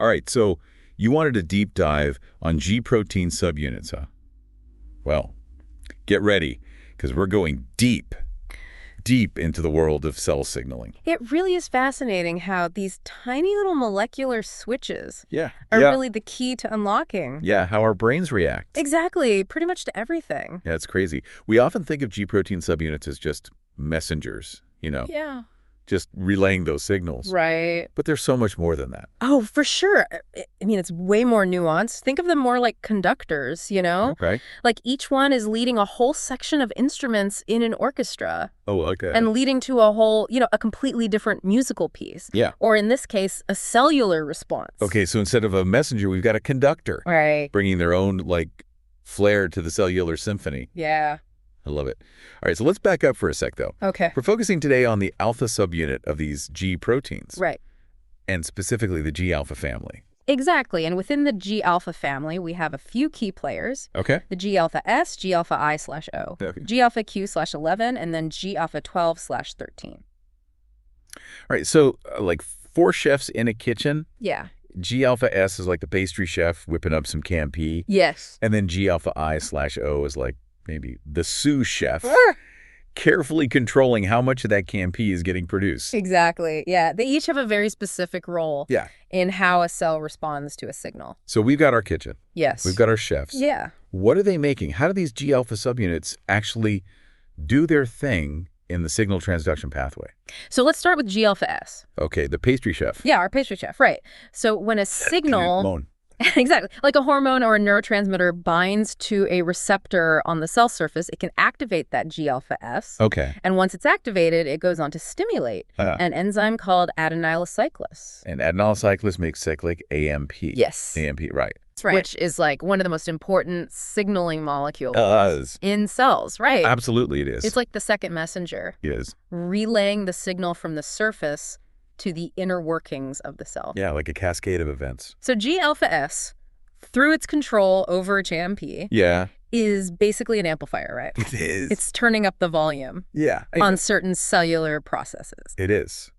All right, so you wanted a deep dive on G protein subunits, huh? Well, get ready, because we're going deep into the world of cell signaling. It really is fascinating how these tiny little molecular switches Yeah. are really the key to unlocking. Yeah, how our brains react. Exactly, pretty much to everything. Yeah, it's crazy. We often think of G protein subunits as just messengers, Yeah. just relaying those signals. Right. But there's so much more than that. Oh, for sure. I mean, it's way more nuanced. Think of them more like conductors, Okay. Like each one is leading a whole section of instruments in an orchestra. Oh, okay. And leading to a whole, a completely different musical piece. Yeah. Or in this case, a cellular response. Okay, so instead of a messenger, we've got a conductor. Right. Bringing their own, flair to the cellular symphony. Yeah. I love it. All right, so let's back up for a sec, though. Okay. We're focusing today on the alpha subunit of these G proteins. Right. And specifically the G-alpha family. Exactly. And within the G-alpha family, we have a few key players. Okay. The G-alpha S, G-alpha I/O, Okay. G-alpha Q/11, and then G-alpha 12/13. All right, so 4 chefs in a kitchen. Yeah. G-alpha S is like the pastry chef whipping up some Campi. Yes. And then G-alpha I/O is like maybe the sous chef carefully controlling how much of that Campi is getting produced. Exactly. Yeah. They each have a very specific role in how a cell responds to a signal. So we've got our kitchen. Yes. We've got our chefs. Yeah. What are they making? How do these G-alpha subunits actually do their thing in the signal transduction pathway? So let's start with G-alpha S. Okay, the pastry chef. Yeah, our pastry chef, right. So when a signal... Moan. Exactly. Like a hormone or a neurotransmitter binds to a receptor on the cell surface, it can activate that G-alpha S. Okay. And once it's activated, it goes on to stimulate an enzyme called adenylyl cyclase. And adenylyl cyclase makes cyclic AMP. Yes. AMP, right. That's right. Which is like one of the most important signaling molecules in cells, right? Absolutely it is. It's like the second messenger. It is. Relaying the signal from the surface to the inner workings of the cell. Yeah, like a cascade of events. So G-alpha S, through its control over HAMP, is basically an amplifier, right? It is. It's turning up the volume on certain cellular processes. It is.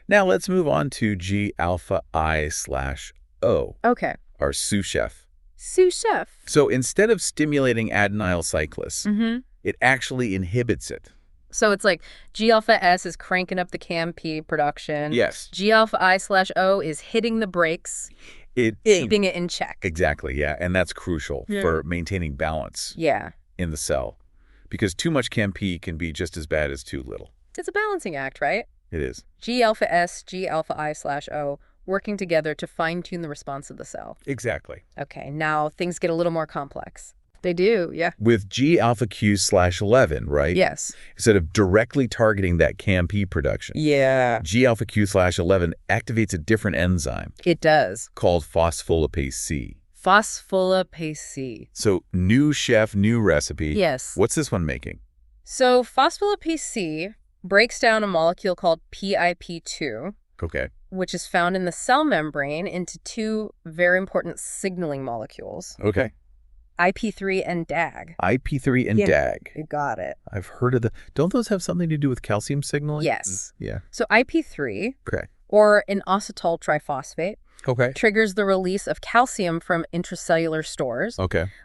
Now let's move on to G-alpha I/O. Okay. Our sous chef. Sous chef. So instead of stimulating adenylyl cyclase, it actually inhibits it. So it's like G-alpha S is cranking up the CAMP production. Yes. G-alpha I/O is hitting the brakes, keeping it in check. Exactly, yeah. And that's crucial for maintaining balance in the cell. Because too much CAMP can be just as bad as too little. It's a balancing act, right? It is. G-alpha S, G-alpha I/O working together to fine-tune the response of the cell. Exactly. Okay, now things get a little more complex. They do, yeah. With G-alpha Q/11, right? Yes. Instead of directly targeting that CAMP production. Yeah. G-alpha Q/11 activates a different enzyme. It does. Called phospholipase C. Phospholipase C. So new chef, new recipe. Yes. What's this one making? So phospholipase C breaks down a molecule called PIP2. Okay. Which is found in the cell membrane into 2 very important signaling molecules. Okay. IP3 and DAG. IP3 and DAG. You got it. I've heard of Don't those have something to do with calcium signaling? Yes. Yeah. So IP3, or an inositol triphosphate, triggers the release of calcium from intracellular stores,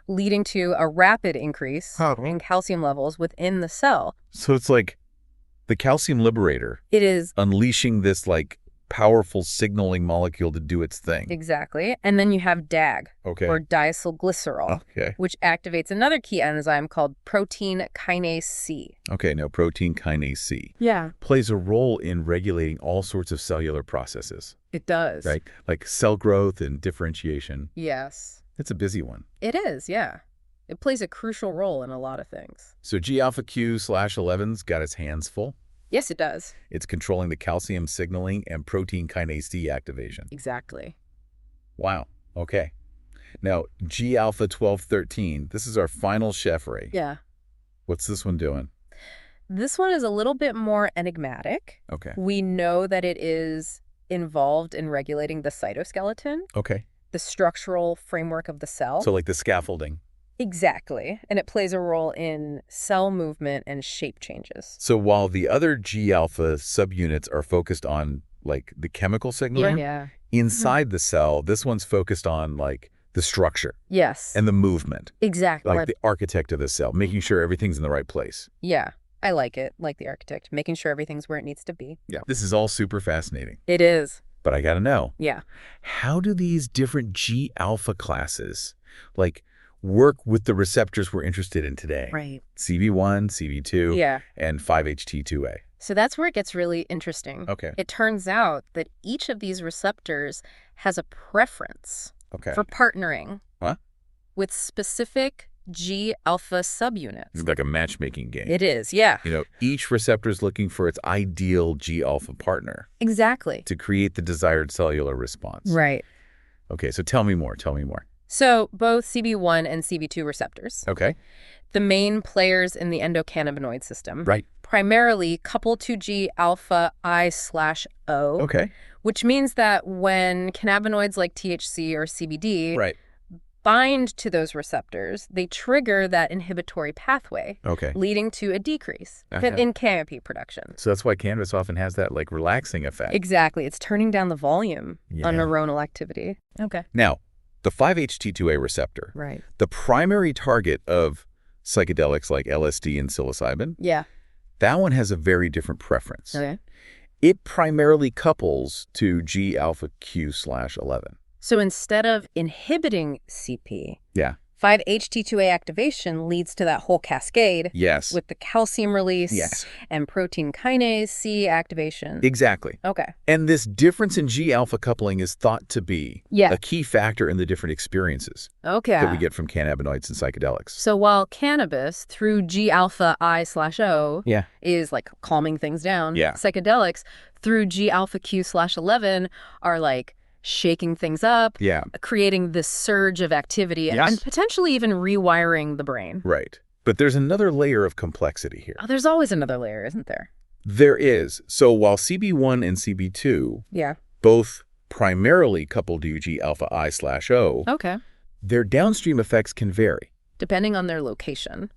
leading to a rapid increase in calcium levels within the cell. So it's like the calcium liberator. It is. Unleashing this powerful signaling molecule to do its thing. Exactly. And then you have DAG, or diacylglycerol, which activates another key enzyme called protein kinase C. Okay, now protein kinase C plays a role in regulating all sorts of cellular processes. It does. Right? Like cell growth and differentiation. Yes. It's a busy one. It is, yeah. It plays a crucial role in a lot of things. So G-alpha Q/11's got its hands full? Yes, it does. It's controlling the calcium signaling and protein kinase C activation. Exactly. Wow. Okay. Now, G-alpha 1213, this is our final chef ray. Yeah. What's this one doing? This one is a little bit more enigmatic. Okay. We know that it is involved in regulating the cytoskeleton. Okay. The structural framework of the cell. So like the scaffolding. Exactly. And it plays a role in cell movement and shape changes. So while the other G-alpha subunits are focused on the chemical signaling, inside the cell, this one's focused on like the structure. Yes. And the movement. Exactly. Like the architect of the cell, making sure everything's in the right place. Yeah. I like it, like the architect, making sure everything's where it needs to be. Yeah. This is all super fascinating. It is. But I got to know. Yeah. How do these different G-alpha classes, like, work with the receptors we're interested in today? Right. CB1, CB2, yeah. and 5-HT2A. So that's where it gets really interesting. Okay. It turns out that each of these receptors has a preference for partnering with specific G-alpha subunits. It's like a matchmaking game. It is, yeah. You know, each receptor is looking for its ideal G-alpha partner. Exactly. To create the desired cellular response. Right. Okay, so tell me more. So both CB1 and CB2 receptors. Okay. The main players in the endocannabinoid system. Right. Primarily couple to G-alpha I/O. Okay. Which means that when cannabinoids like THC or CBD bind to those receptors, they trigger that inhibitory pathway, leading to a decrease in CAMP production. So that's why cannabis often has that like relaxing effect. Exactly. It's turning down the volume on neuronal activity. Okay. Now, the 5-HT2A receptor, the primary target of psychedelics like LSD and psilocybin, that one has a very different preference. Okay. It primarily couples to G-alpha Q/11. So instead of inhibiting CP, 5-HT2A activation leads to that whole cascade with the calcium release and protein kinase C activation. Exactly. Okay. And this difference in G-alpha coupling is thought to be a key factor in the different experiences that we get from cannabinoids and psychedelics. So while cannabis through G-alpha I/O is like calming things down, psychedelics through G-alpha Q/11 are like shaking things up, creating this surge of activity, and potentially even rewiring the brain. Right. But there's another layer of complexity here. Oh, there's always another layer, isn't there? There is. So while CB1 and CB2 both primarily couple to G-alpha I/O, their downstream effects can vary. Depending on their location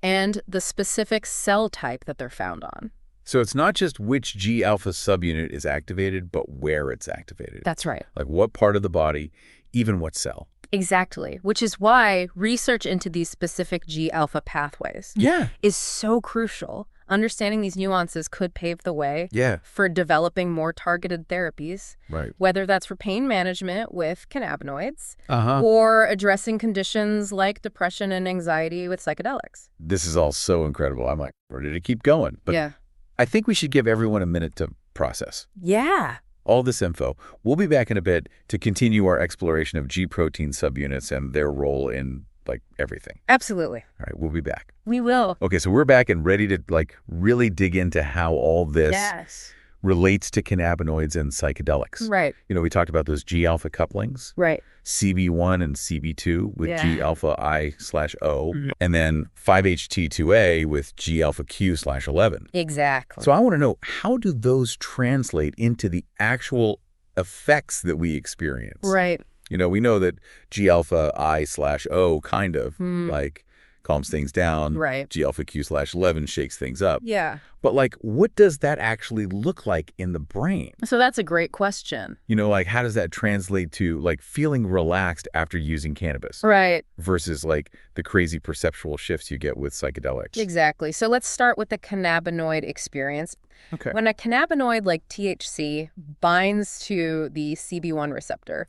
and the specific cell type that they're found on. So it's not just which G-alpha subunit is activated, but where it's activated. That's right. Like what part of the body, even what cell. Exactly, which is why research into these specific G-alpha pathways is so crucial. Understanding these nuances could pave the way for developing more targeted therapies, whether that's for pain management with cannabinoids or addressing conditions like depression and anxiety with psychedelics. This is all so incredible. I'm like ready to keep going. But I think we should give everyone a minute to process. Yeah. All this info. We'll be back in a bit to continue our exploration of G protein subunits and their role in like everything. Absolutely. All right, we'll be back. We will. Okay, so we're back and ready to like really dig into how all this relates to cannabinoids and psychedelics. Right. You know, we talked about those G-alpha couplings. Right. CB1 and CB2 with G-alpha I/O, and then 5-HT2A with G-alpha Q/11. Exactly. So I want to know, how do those translate into the actual effects that we experience? Right. You know, we know that G-alpha I/O kind of like calms things down. Right. G-alpha Q/11 shakes things up. Yeah. But like, what does that actually look like in the brain? So that's a great question. You know, like, how does that translate to like feeling relaxed after using cannabis? Right. Versus like the crazy perceptual shifts you get with psychedelics. Exactly. So let's start with the cannabinoid experience. Okay. When a cannabinoid like THC binds to the CB1 receptor,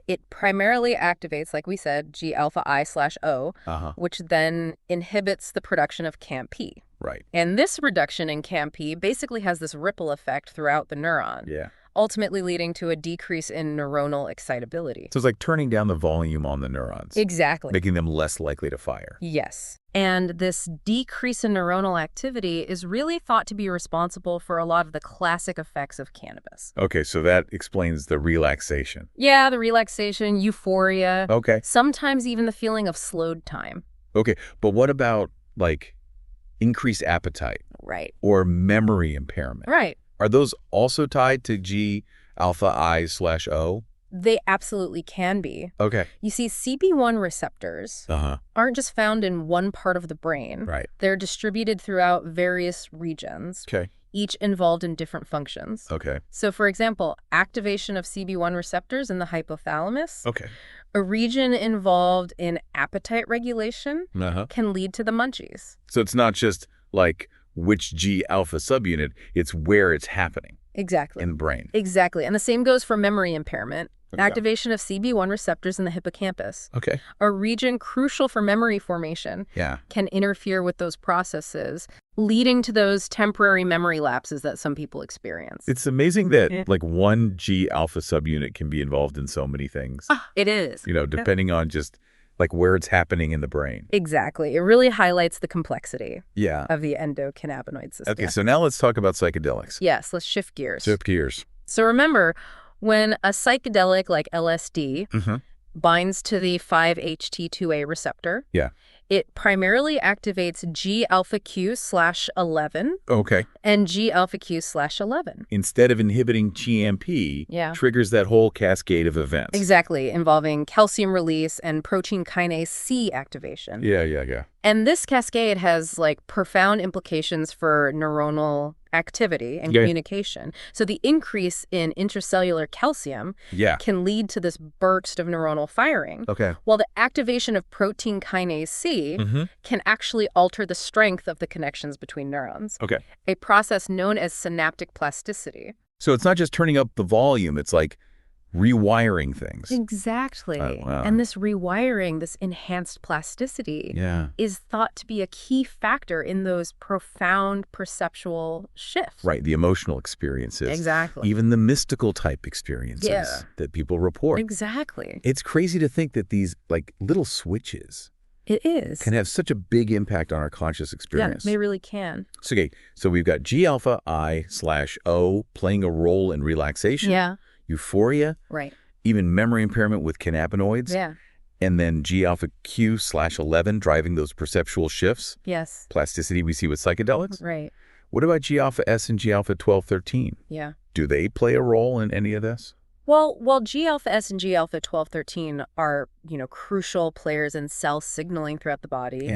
it primarily activates, like we said, G-alpha I/O, which then inhibits the production of CAMP. Right. And this reduction in CAMP basically has this ripple effect throughout the neuron, ultimately leading to a decrease in neuronal excitability. So it's like turning down the volume on the neurons. Exactly. Making them less likely to fire. Yes. And this decrease in neuronal activity is really thought to be responsible for a lot of the classic effects of cannabis. Okay, so that explains the relaxation. Yeah, the relaxation, euphoria. Okay. Sometimes even the feeling of slowed time. Okay, but what about like increased appetite? Right. Or memory impairment? Right. Are those also tied to G-alpha I/O? They absolutely can be. Okay. You see, CB1 receptors aren't just found in one part of the brain. Right. They're distributed throughout various regions. Okay. Each involved in different functions. Okay. So, for example, activation of CB1 receptors in the hypothalamus, Okay. a region involved in appetite regulation, can lead to the munchies. So it's not just like which G-alpha subunit, it's where it's happening. Exactly. In the brain. Exactly. And the same goes for memory impairment. Okay. Activation of CB1 receptors in the hippocampus. Okay. A region crucial for memory formation can interfere with those processes, leading to those temporary memory lapses that some people experience. It's amazing that like one G-alpha subunit can be involved in so many things. It is. You know, depending on just like where it's happening in the brain. Exactly. It really highlights the complexity of the endocannabinoid system. Okay, so now let's talk about psychedelics. Yes, let's shift gears. Shift gears. So remember, when a psychedelic like LSD binds to the 5-HT2A receptor, it primarily activates G-alpha-Q/11 and G-alpha-Q/11. Instead of inhibiting GMP, triggers that whole cascade of events. Exactly, involving calcium release and protein kinase C activation. Yeah. And this cascade has like profound implications for neuronal activity and communication. So the increase in intracellular calcium can lead to this burst of neuronal firing. While the activation of protein kinase C can actually alter the strength of the connections between neurons. A process known as synaptic plasticity. So it's not just turning up the volume, it's like rewiring things. Exactly. Wow. And this rewiring, this enhanced plasticity, is thought to be a key factor in those profound perceptual shifts. Right, the emotional experiences. Exactly. Even the mystical type experiences that people report. Exactly. It's crazy to think that these like little switches can have such a big impact on our conscious experience. Yeah, they really can. So we've got G-alpha I/O playing a role in relaxation. Euphoria, even memory impairment with cannabinoids, and then G-alpha Q/11 driving those perceptual shifts. Plasticity we see with psychedelics. What about G-alpha S and G-alpha 12/13? Do they play a role in any of this? Well, while G-alpha S and G-alpha 12/13 are, crucial players in cell signaling throughout the body,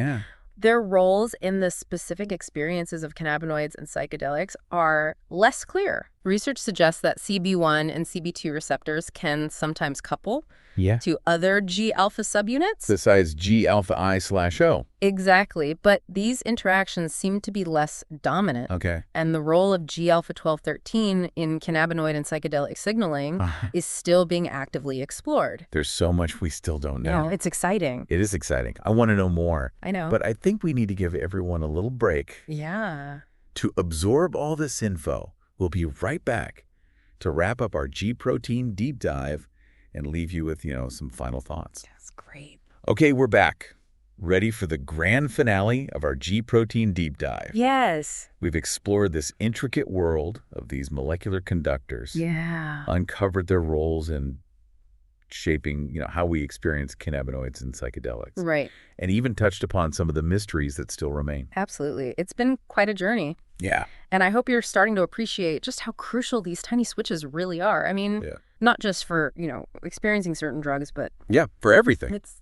their roles in the specific experiences of cannabinoids and psychedelics are less clear. Research suggests that CB1 and CB2 receptors can sometimes couple to other G-alpha subunits. Besides G-alpha I/O. Exactly, but these interactions seem to be less dominant. And the role of G-alpha 12/13 in cannabinoid and psychedelic signaling is still being actively explored. There's so much we still don't know. No, it's exciting. It is exciting. I want to know more. I know. But I think we need to give everyone a little break. To absorb all this info. We'll be right back to wrap up our G-protein deep dive and leave you with, some final thoughts. That's great. Okay, we're back. Ready for the grand finale of our G-protein deep dive. Yes. We've explored this intricate world of these molecular conductors. Uncovered their roles in shaping, how we experience cannabinoids and psychedelics. And even touched upon some of the mysteries that still remain. Absolutely. It's been quite a journey. And I hope you're starting to appreciate just how crucial these tiny switches really are. I mean, not just for, experiencing certain drugs, but... for everything. It's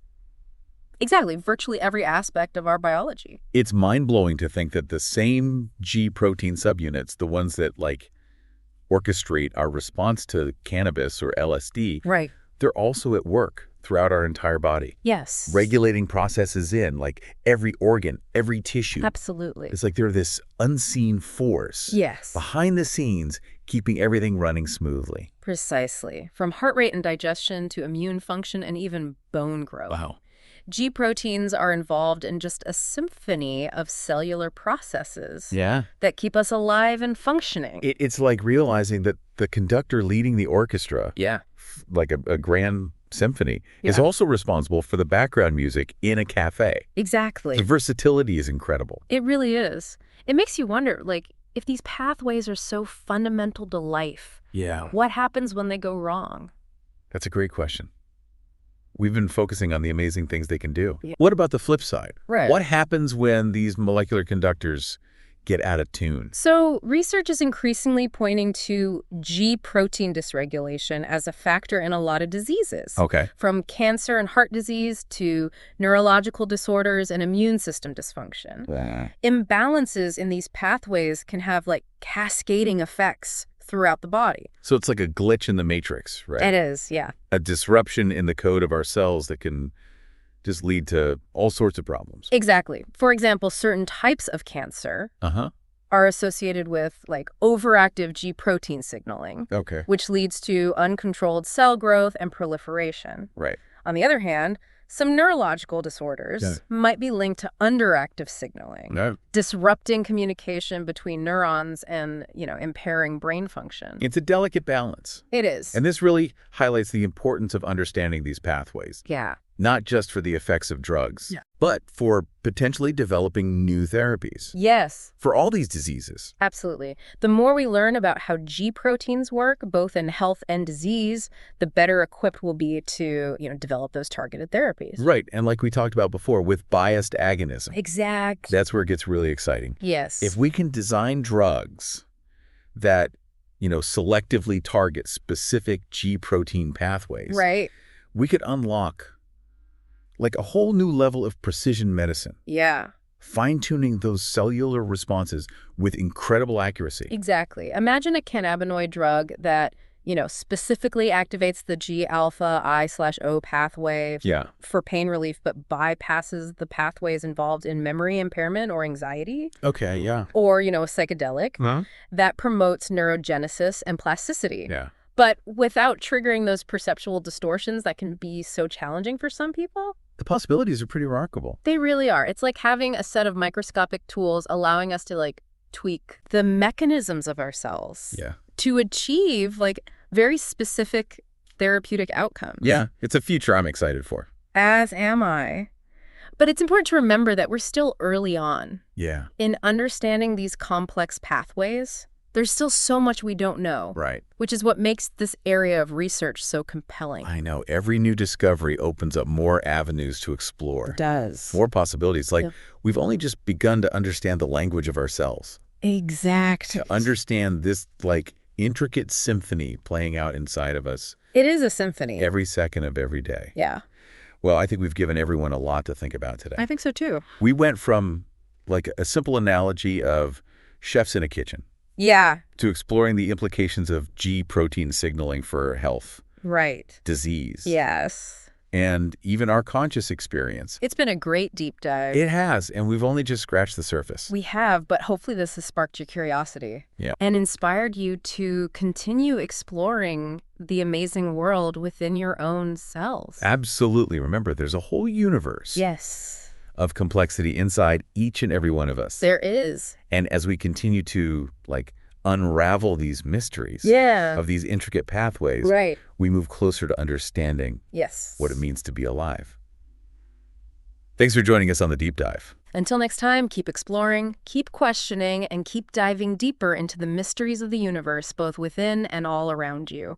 exactly virtually every aspect of our biology. It's mind-blowing to think that the same G-protein subunits, the ones that, orchestrate our response to cannabis or LSD, they're also at work throughout our entire body. Regulating processes in, every organ, every tissue. Absolutely. It's like they're this unseen force. Behind the scenes, keeping everything running smoothly. Precisely. From heart rate and digestion to immune function and even bone growth. Wow. G-proteins are involved in just a symphony of cellular processes that keep us alive and functioning. It's like realizing that the conductor leading the orchestra, like a grand symphony, is also responsible for the background music in a cafe. Exactly. The versatility is incredible. It really is. It makes you wonder, if these pathways are so fundamental to life, what happens when they go wrong? That's a great question. We've been focusing on the amazing things they can do. What about the flip side? What happens when these molecular conductors get out of tune? So research is increasingly pointing to G protein dysregulation as a factor in a lot of diseases. Okay. From cancer and heart disease to neurological disorders and immune system dysfunction. Imbalances in these pathways can have like cascading effects throughout the body. So it's like a glitch in the matrix, right? It is, yeah. A disruption in the code of our cells that can just lead to all sorts of problems. Exactly. For example, certain types of cancer are associated with like overactive G protein signaling, which leads to uncontrolled cell growth and proliferation. Right. On the other hand, some neurological disorders might be linked to underactive signaling, disrupting communication between neurons and, impairing brain function. It's a delicate balance. It is. And this really highlights the importance of understanding these pathways. Yeah. Not just for the effects of drugs, but for potentially developing new therapies. Yes. For all these diseases. Absolutely. The more we learn about how G proteins work, both in health and disease, the better equipped we'll be to, develop those targeted therapies. Right. And like we talked about before, with biased agonism. Exactly. That's where it gets really exciting. Yes. If we can design drugs that, selectively target specific G protein pathways, we could unlock like a whole new level of precision medicine. Yeah. Fine-tuning those cellular responses with incredible accuracy. Exactly. Imagine a cannabinoid drug that, specifically activates the G-alpha I/O pathway for pain relief, but bypasses the pathways involved in memory impairment or anxiety. Okay, yeah. Or, a psychedelic that promotes neurogenesis and plasticity. Yeah. But without triggering those perceptual distortions that can be so challenging for some people. The possibilities are pretty remarkable. They really are. It's like having a set of microscopic tools allowing us to tweak the mechanisms of our cells to achieve very specific therapeutic outcomes. Yeah, it's a future I'm excited for. As am I. But it's important to remember that we're still early on. Yeah. In understanding these complex pathways. There's still so much we don't know. Right. Which is what makes this area of research so compelling. I know. Every new discovery opens up more avenues to explore. It does. More possibilities. We've only just begun to understand the language of our cells. Exactly. To understand this, intricate symphony playing out inside of us. It is a symphony. Every second of every day. Yeah. Well, I think we've given everyone a lot to think about today. I think so, too. We went from, a simple analogy of chefs in a kitchen. Yeah. To exploring the implications of G protein signaling for health. Right. Disease. Yes. And even our conscious experience. It's been a great deep dive. It has, and we've only just scratched the surface. We have, but hopefully this has sparked your curiosity. Yeah. And inspired you to continue exploring the amazing world within your own cells. Absolutely. Remember, there's a whole universe. Yes. Of complexity inside each and every one of us. There is. And as we continue to, unravel these mysteries of these intricate pathways, we move closer to understanding what it means to be alive. Thanks for joining us on The Deep Dive. Until next time, keep exploring, keep questioning, and keep diving deeper into the mysteries of the universe, both within and all around you.